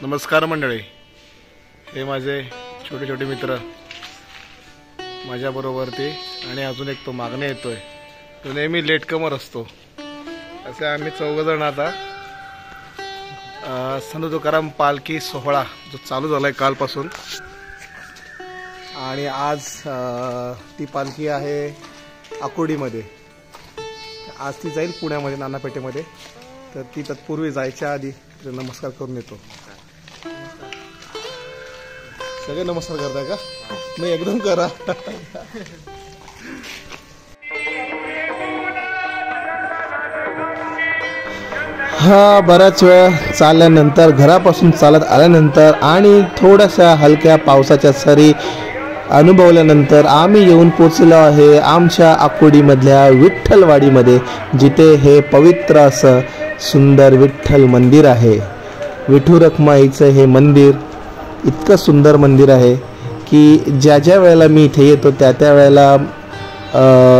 नमस्कार मंडळी, हे माझे छोटे छोटे मित्र माझ्याबरोबर ते, आणि अजून एक तो मागणे येतोय, तो नेहमी लेट कमर असतो. असे आम्ही 4 जण आता संत तुकाराम पालखी सोहळा जो चालू झालाय कालपासून, आणि आज ती पालखी आहे आकुर्डीमध्ये. आज ती जाईल पुण्यामध्ये नानापेठेमध्ये, तर ती तत्पूर्वी जायच्या आधी नमस्कार करून येतो. सगळे नमस्कार करताय का? मी एकदम करा. हा बराच वेळ चालल्यानंतर, घरापासून चालत आल्यानंतर आणि थोड्याशा हलक्या पावसाच्या सरी अनुभवल्यानंतर आम्ही येऊन पोचलो आहे आमच्या आकुर्डीमधल्या विठ्ठलवाडीमध्ये, जिथे हे पवित्र असं सुंदर विठ्ठल मंदिर आहे. विठू रखुमाईचं हे मंदिर इतकं सुंदर मंदिर आहे की ज्या ज्या वेळेला मी इथे येतो त्या वेळेला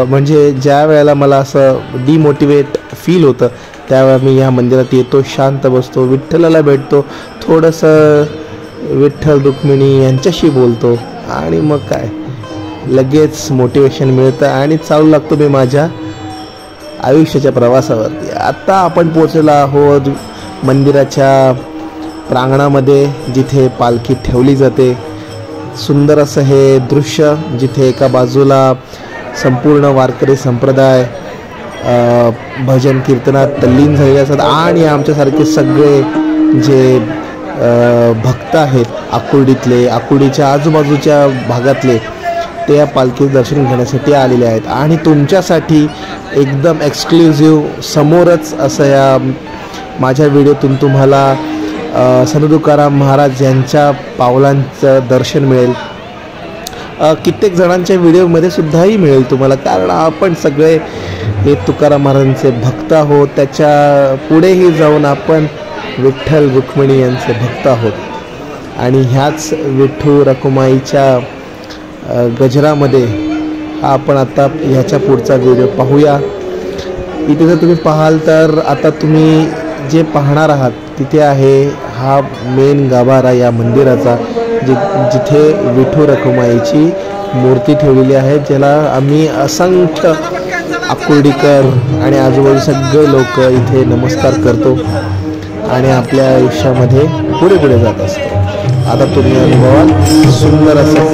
म्हणजे ज्या वेळेला मला असं डिमोटिवेट फील होतं त्यावेळेला मी ह्या मंदिरात येतो, शांत बसतो, विठ्ठलाला भेटतो, थोडंसं विठ्ठल रुक्मिणी यांच्याशी बोलतो, आणि मग काय लगेच मोटिवेशन मिळतं आणि चालू लागतो मी माझ्या आयुष्याच्या प्रवासावरती. आता आपण पोचलेलो आहोत मंदिराच्या प्रांगणामध्ये, जिथे पालखी ठेवली जाते. सुंदर असं हे दृश्य, जिथे एका बाजूला संपूर्ण वारकरी संप्रदाय भजन कीर्तनात तल्लीन झालेले असतात, आणि आमच्यासारखे सगळे जे भक्त आहेत आकुर्डीतले, आकुर्डीच्या आजूबाजूच्या भागातले, ते या पालखीचं दर्शन घेण्यासाठी आलेले आहेत. आणि तुमच्यासाठी एकदम एक्सक्लुझिव्ह समोरच असं या माझ्या व्हिडिओतून तुम्हाला संत तुकाराम महाराज यांच्या पावलांचं दर्शन मिळेल. कित्येक जणांच्या व्हिडिओमध्ये सुद्धाही मिळेल तुम्हाला, कारण आपण सगळे हे तुकाराम महाराजांचे भक्त आहोत. त्याच्या पुढेही जाऊन आपण विठ्ठल रुक्मिणी यांचे भक्त आहोत, आणि ह्याच विठू रखुमाईच्या गजरामध्ये आपण आता ह्याच्या पुढचा व्हिडिओ पाहूया. इथे जर तुम्ही पाहाल तर आता तुम्ही जे पाहणार आहात तिथे आहे हा मेन गाभारा या मंदिराचा, जिथे विठू रखुमाईची मूर्ती ठेवलेली आहे, ज्याला आम्ही असंख्य आकुर्डीकर आणि आजूबाजू सगळे लोक इथे नमस्कार करतो आणि आपल्या आयुष्यामध्ये पुढे पुढे जात असतो. आता तुम्ही अनुभवाल सुंदर असं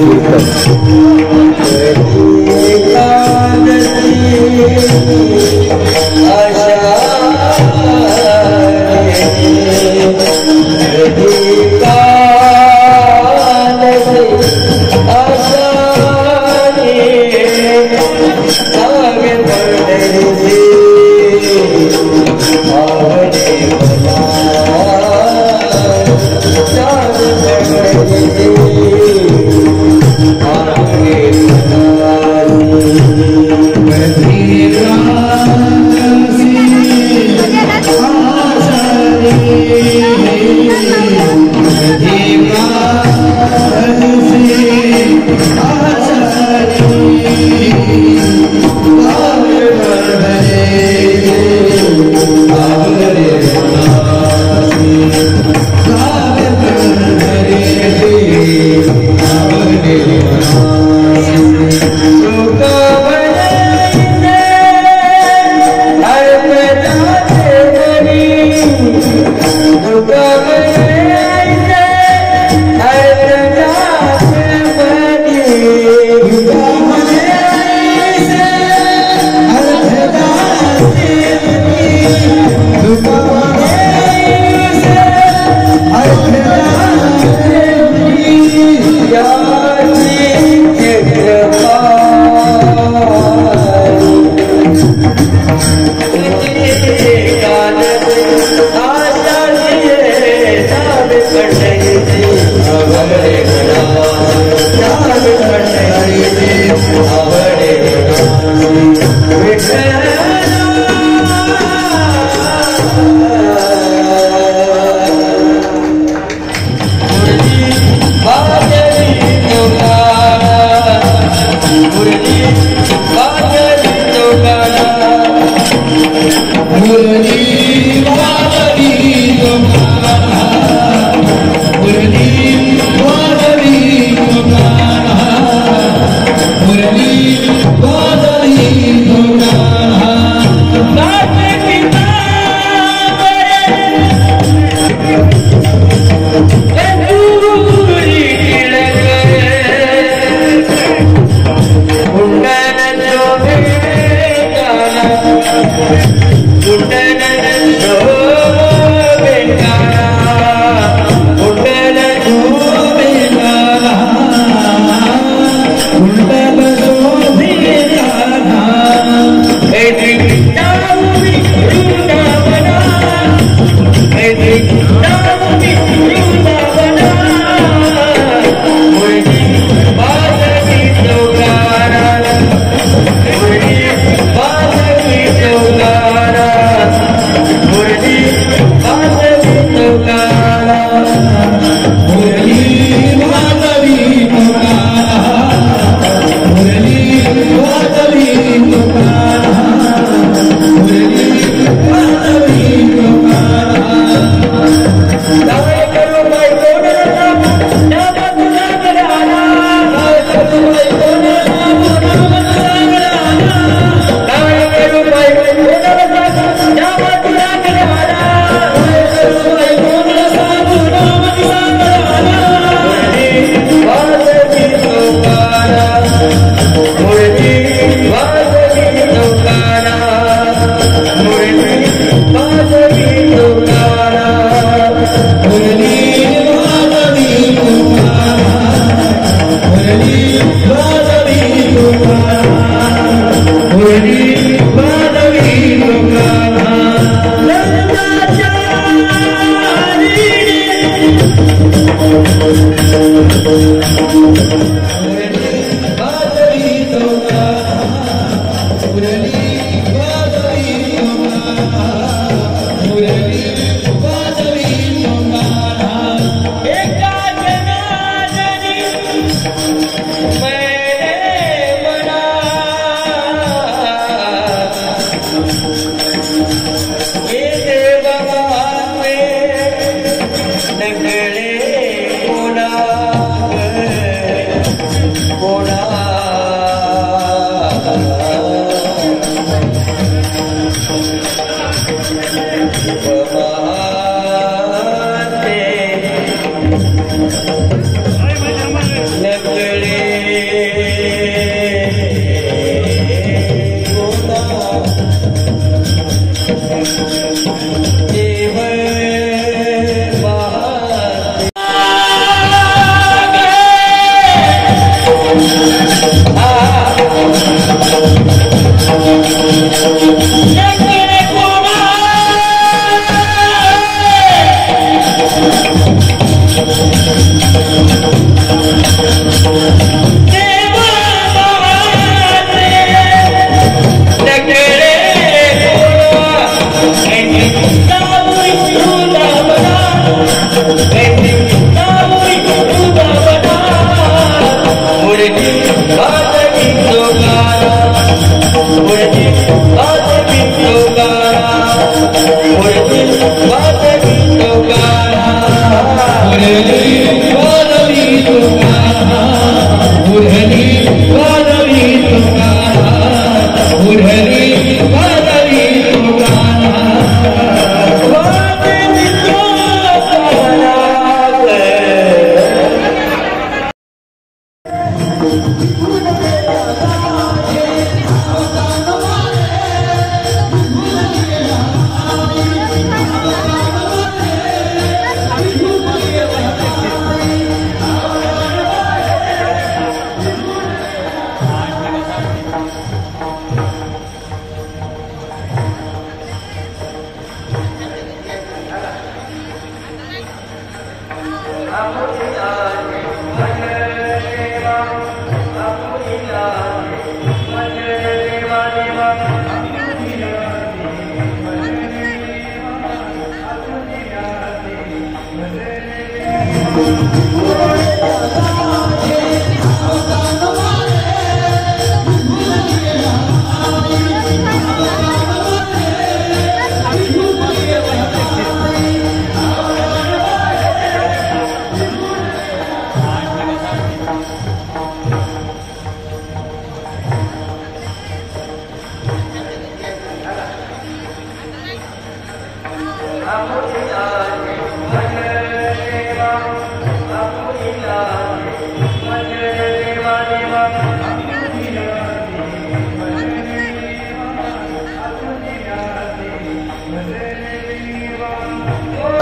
Dewa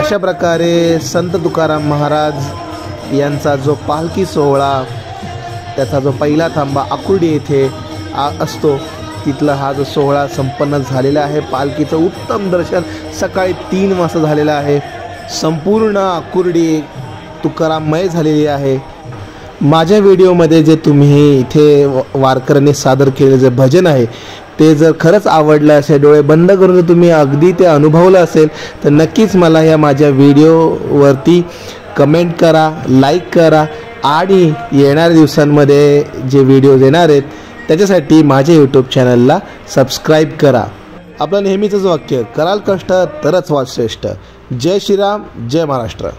अशा प्रकारे संत तुकाराम महाराज यांचा जो पालखी सोहळा, त्याचा जो पहिला थांबा आकुर्डी येथे असतो, तिथला हा जो सोहळा संपन्न झालेला आहे. पालखीचं उत्तम दर्शन सकाळी 3 वाजता झालेलं आहे. संपूर्ण आकुर्डी तुकाराममय झालेली आहे. माझ्या व्हिडिओमध्ये जे तुम्ही इथे वारकऱ्यांनी सादर केलेलं जे भजन आहे ते जर खरंच आवडलं असेल, डोळे बंद करून जर तुम्ही अगदी ते अनुभवलं असेल, तर नक्कीच मला या माझ्या व्हिडिओवरती कमेंट करा, लाईक करा आणि येणाऱ्या दिवसांमध्ये जे व्हिडिओज येणार आहेत त्याच्यासाठी माझ्या यूट्यूब चॅनलला सबस्क्राईब करा. आपलं नेहमीचंच वाक्य, कराल कष्ट तरच वाद श्रेष्ठ. जय श्रीराम, जय महाराष्ट्र.